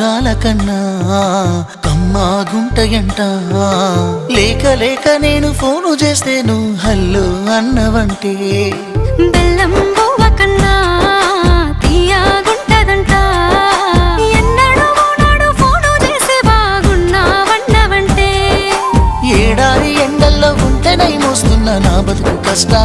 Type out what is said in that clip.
అనురాగాల కన్నా కమ్మాగుంటయంట. లేక లేక నేను ఫోను చేస్తే నువ్వు హల్లో అన్నవంటే బెల్లం బువ్వ కన్నా తీయగుంటదంట. ఎన్నడూ నాడు ఫోను చేసే బాగున్నావన్నవంటే ఏడాది ఎండల్లో ఉంటేనై మోస్తున్న నా బతుకు కష్టాల